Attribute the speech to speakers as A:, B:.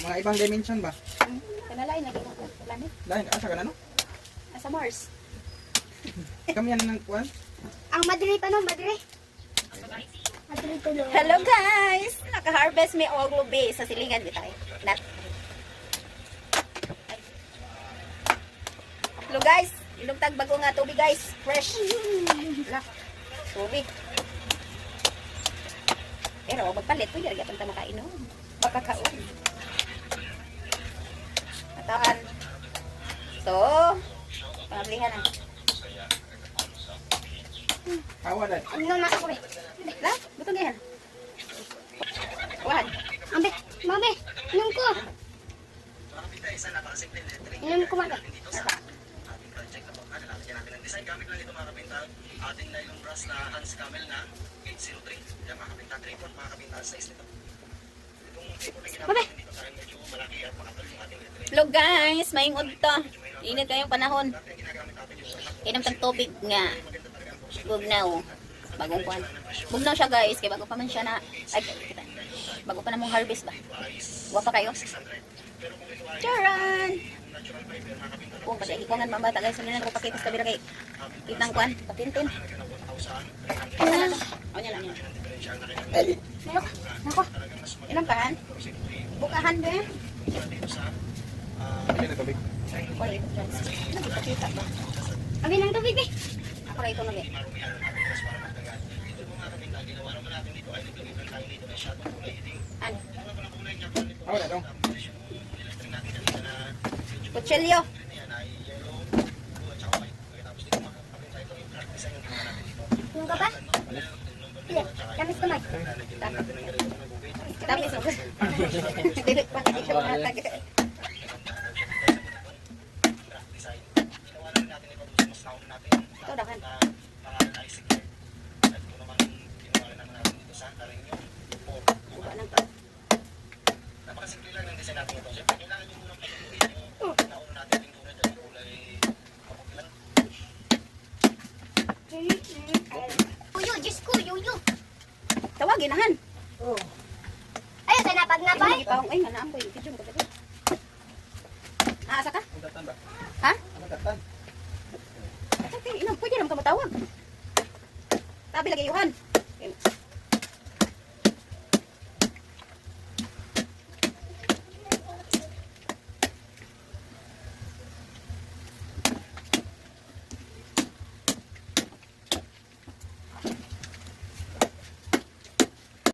A: Mga ibang dimension ba?
B: Kanalain lagi ko planet.
A: Lain, asa ka na no?
B: Sa Mars.
A: Kami yan ng kuwan?
C: Ang Madrid pa no, Madrid. Madrid tulo.
B: Hello guys! Naka-harvest may oglobe sa silingan bitay. Nat. Hello guys! Ilugtag bago nga tubig guys. Fresh. Look. Tubig. Pero magpalit. Pwede rin punta makainom. Makakaon. Kataan. So, pangablihan na.
A: Awa dad.
C: Ano na ako eh.
B: La, butong yan. Wahan.
C: Ambe, mami, inom ko. Inom ko mami.
D: Gamit lang ito mga kapinta, ating nylon brass na Hans Camel na 803. Kaya mga kapinta, 3-4 mga kapinta, size nito. Itong tipo na ginamit dito dahil medyo malaki at makapal yung ating lettering.
B: Hello guys, maingod to. Init kayong panahon. Inom tang tubig nga. Bugnaw. Bagong kwan. Bugnaw siya guys, kaya bago pa man siya na, ay, kita. Bago pa namang harvest ba? Guwapa kayo? Charan! Kung pati hikungan mamata guys, hindi na ko pakitis kabila kay kitang kwan, patintin. O niya lang yun.
C: Nako,
B: Ilang kahan? Bukahan ba?
A: Pili na tubig.
B: Wala ito guys. Nagpakita ba?
C: ambe ng tubig eh.
B: Ako na ito nabi. Ano?
A: Awa dad dong.
B: Kutsilyo.
C: Inom ka pa? Iya, kamis kamay.
B: Tapos mo. Dili pa hindi siya mahatag. Ito dakan. Buka ng pa.
D: Napakasimple lang ng design natin ito. Siyempre, kailangan nyo muna yung nauna natin yung kulay dyan, kulay kapag lang.
C: Yuyo, Diyos ko, yuyo.
B: Tawagin na han.
C: Ayun, sa napag-napay.
B: Ay, pahong ay manaan ko yung video ko dito. Asa ka?
A: Ang datan ba?
B: Ha?
A: Ang datan.
B: Pwede naman ka matawag. Tabi lagi Yuhan.